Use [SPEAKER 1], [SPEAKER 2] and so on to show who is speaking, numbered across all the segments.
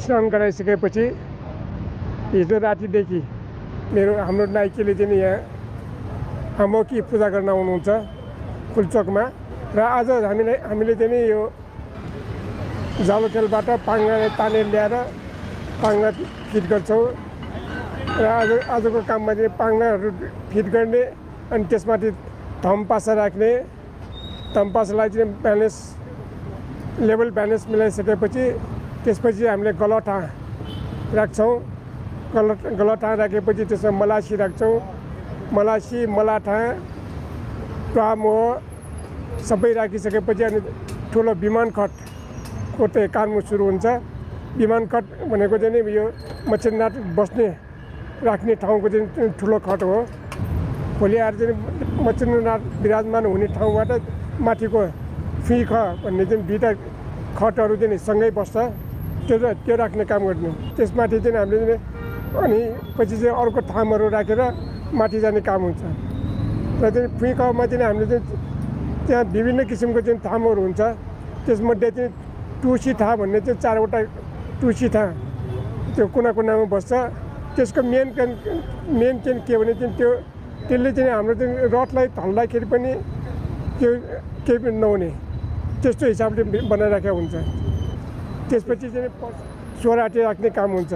[SPEAKER 1] स्नान गराइसकेपछि हिजो रातिदेखि हाम्रो नाइकेले चाहिँ यहाँ हामोकी पूजा गर्न आउनुहुन्छ फुलचोकमा र आज हामीले चाहिँ नि यो जालोखेलबाट पाङ्ग्रा तानेर ल्याएर पाङ्ग्रा फिट गर्छौँ र आजको काममा चाहिँ पाङ्ग्राहरू फिट गर्ने अनि त्यसमाथि धमपासा राख्ने धमपासालाई चाहिँ लेभल ब्यालेन्स मिलाइसकेपछि त्यसपछि हामीले गलठा राख्छौँ गलठा राखेपछि त्यसमा मलासी राख्छौँ मलासी मलाठा प्रामो सबै राखिसकेपछि अनि ठुलो विमान खटको चाहिँ काम सुरु हुन्छ विमान खट भनेको चाहिँ नि यो मच्छरनाथ बस्ने राख्ने ठाउँको चाहिँ ठुलो खट हो भोलि आएर चाहिँ मच्छरनाथ विराजमान हुने ठाउँबाट माथिको फिख भन्ने चाहिँ दुईवटा खटहरू चाहिँ सँगै बस्छ त्यो राख्ने काम गर्नु त्यसमाथि चाहिँ हामीले अनि पछि चाहिँ अर्को थामहरू राखेर माथि जाने काम हुन्छ र चाहिँ फिखमा चाहिँ हामीले चाहिँ त्यहाँ विभिन्न किसिमको चाहिँ थामहरू हुन्छ त्यसमध्ये चाहिँ टुसी था भन्ने चाहिँ 4वटा टुसी था त्यो कुना कुनामा बस्छ त्यसको मेन चाहिँ के भने चाहिँ त्यसले चाहिँ हाम्रो चाहिँ रथलाई हल्दाखेरि पनि त्यो केही पनि नहुने त्यस्तो हिसाबले बनाइराखेको हुन्छ त्यसपछि चाहिँ सोराटी राख्ने काम हुन्छ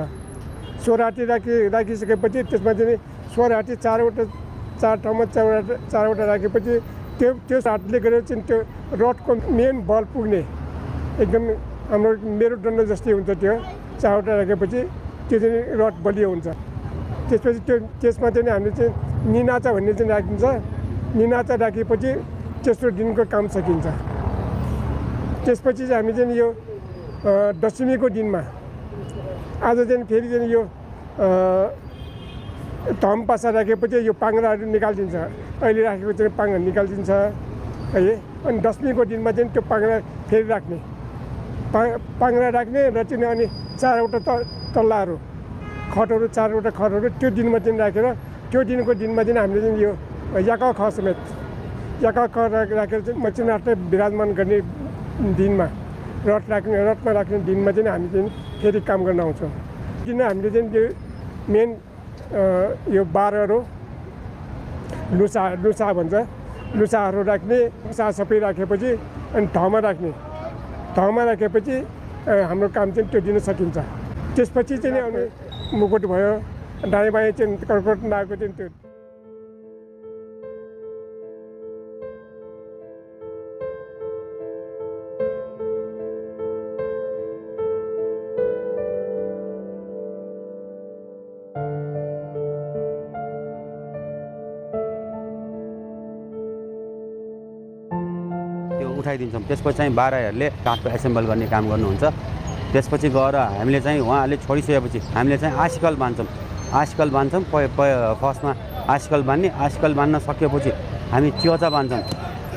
[SPEAKER 1] सोराटी राखिसकेपछि त्यसमा चाहिँ सोराटी 4 ठाउँमा 4वटा राखेपछि त्यो हातले गरेर चाहिँ त्यो रडको मेन बल पुग्ने एकदम हाम्रो मेरुदण्ड जस्तै हुन्छ त्यो 4वटा राखेपछि त्यो चाहिँ रड बलियो हुन्छ त्यसपछि त्यसमा चाहिँ हामीले चाहिँ निनाचा भन्ने चाहिँ राखिन्छ निनाचा राखेपछि तेस्रो दिनको काम सकिन्छ त्यसपछि चाहिँ हामी चाहिँ यो दशमीको दिनमा आज चाहिँ फेरि चाहिँ यो धमपासा राखेपछि यो पाङ्ग्राहरू निकालिदिन्छ अहिले राखेको चाहिँ पाङ्ग्रा निकालिदिन्छ है अनि दशमीको दिनमा चाहिँ त्यो पाङ्ग्रा फेरि राख्ने पाङ्ग्रा राख्ने र चाहिँ अनि 4वटा तल्लाहरू खटहरू 4वटा खटहरू त्यो दिनमा चाहिँ राखेर त्यो दिनमा चाहिँ हामीले चाहिँ यो याका ख समेत याका ख राखेर चाहिँ मच्छरनाथलाई विराजमान गर्ने दिनमा रथमा राख्ने दिनमा चाहिँ हामी चाहिँ फेरि काम गर्न आउँछौँ किन हामीले चाहिँ त्यो मेन यो 12 लुसा भन्छ लुसाहरू राख्ने लुसा सबै राखेपछि अनि ठाउँमा राखेपछि हाम्रो काम चाहिँ त्यो दिन सकिन्छ त्यसपछि चाहिँ अनि मुकुट भयो दायाँ बायाँ चाहिँ कर्कट नागको चाहिँ त्यो
[SPEAKER 2] उठाइदिन्छौँ त्यसपछि चाहिँ 12हरूले काठको एसेम्बल गर्ने काम गर्नुहुन्छ त्यसपछि गएर हामीले चाहिँ उहाँहरूले छोडिसकेपछि हामीले चाहिँ आशिकल बाँध्छौँ फर्स्टमा आशिकल बाँध्न सकेपछि हामी च्योचा बाँध्छौँ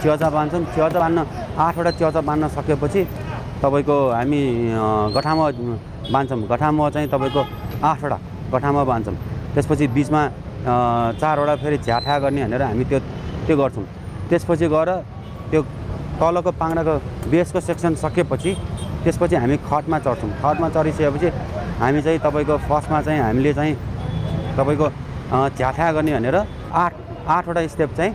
[SPEAKER 2] च्योचा बाँध्न 8वटा च्योचा बाँध्न सकेपछि तपाईँको हामी गठामा बाँध्छौँ गठामा चाहिँ तपाईँको 8वटा गठामा बाँध्छौँ त्यसपछि बिचमा 4वटा फेरि झ्याठा गर्ने भनेर हामी त्यो गर्छौँ त्यसपछि गएर त्यो तलको पाङ्ग्राको बेसको सेक्सन सकेपछि त्यसपछि हामी खटमा चढ्छौँ खटमा चढिसकेपछि हामी चाहिँ तपाईँको फर्स्टमा चाहिँ हामीले चाहिँ तपाईँको झ्याठा गर्ने भनेर 8वटा स्टेप चाहिँ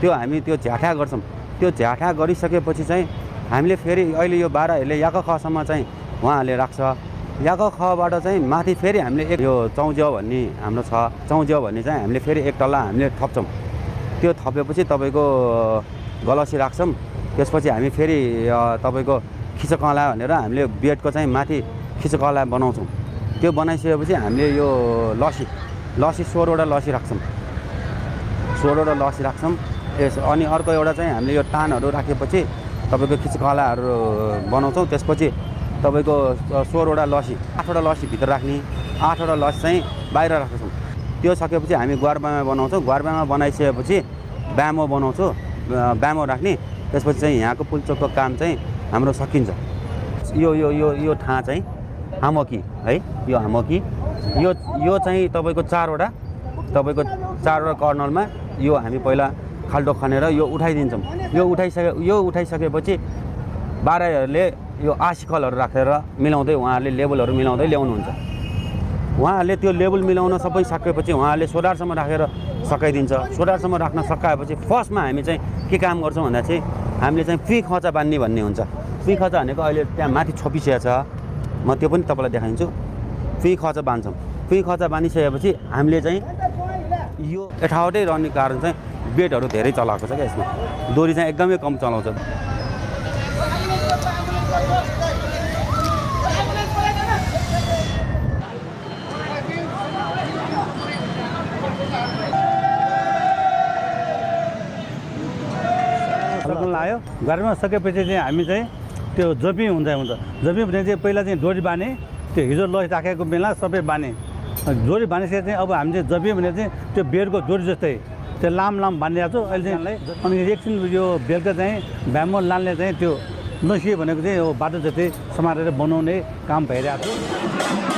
[SPEAKER 2] त्यो झ्याठा गर्छौँ त्यो झ्याठा गरिसकेपछि चाहिँ हामीले फेरि अहिले यो 12हरूले याक खसम्म चाहिँ उहाँहरूले राख्छ याक खबाट चाहिँ माथि फेरि हामीले यो चौज्याउ भन्ने हाम्रो छ चौज्याउ भन्ने चाहिँ हामीले फेरि एक तल्ला हामीले थप्छौँ त्यो थपेपछि तपाईँको गलसी राख्छौँ त्यसपछि हामी फेरि तपाईँको खिचकला भनेर हामीले बेडको चाहिँ माथि खिचकला बनाउँछौँ त्यो बनाइसकेपछि हामीले यो लसी 16वटा लसी राख्छौँ 16वटा लसी राख्छौँ अनि अर्को एउटा चाहिँ हामीले यो टानहरू राखेपछि तपाईँको खिचकलाहरू बनाउँछौँ त्यसपछि तपाईँको 16वटा लसी 8वटा लसी भित्र राख्ने 8वटा लसी चाहिँ बाहिर राख्छौँ त्यो सकेपछि हामी ग्वारबामा बनाउँछौँ ग्वारबामा बनाइसकेपछि ब्यामो बनाउँछौँ ब्यामो राख्ने त्यसपछि चाहिँ यहाँको पुलचोकको काम चाहिँ हाम्रो सकिन्छ यो ठाँ चाहिँ हामोकी है यो हामोकी यो चाहिँ तपाईँको 4वटा कर्नलमा यो हामी पहिला खाल्डो खनेर यो उठाइदिन्छौँ यो उठाइसकेपछि 12हरूले यो आशिकलहरू राखेर मिलाउँदै उहाँहरूले लेबलहरू मिलाउँदै ल्याउनुहुन्छ। उहाँहरूले त्यो लेबल मिलाउन सबै सकेपछि उहाँहरूले सोलरसम्म राखेर सकाइदिन्छ। सोलरसम्म राख्न सकाएपछि फर्स्टमा हामी चाहिँ के काम गर्छौँ भन्दा चाहिँ हामीले चाहिँ फी खचा बान्ने भन्ने हुन्छ। फी खचा भनेको अहिले त्यहाँ माथि छोपिसकेको छ, म त्यो पनि तपाईँलाई देखाइदिन्छु। फी खचा बान्छौँ। फी खचा बानिसकेपछि हामीले चाहिँ यो यथावतै रहने कारण चाहिँ बेडहरू धेरै चलाएको छ क्या यसमा। डोरी चाहिँ एकदमै कम चलाउँछ।
[SPEAKER 3] सक्नु लाग्यो। गाडीमा सकेपछि चाहिँ हामी चाहिँ त्यो जपी हुन्छ। जपी भने चाहिँ पहिला चाहिँ डोरी बाने, त्यो हिजो लस राखेको बेला सबै बाने। डोरी बानिसकेपछि चाहिँ अब हामी चाहिँ जपी भने चाहिँ त्यो बेडको डोरी जस्तै त्यो लाम बानिरहेको छु अहिले चाहिँ। अनि एकछिन यो बेलुका चाहिँ भ्यामो लानले चाहिँ त्यो नसिए भनेको चाहिँ यो बाटो जस्तै समारेर बनाउने काम भइरहेको छ।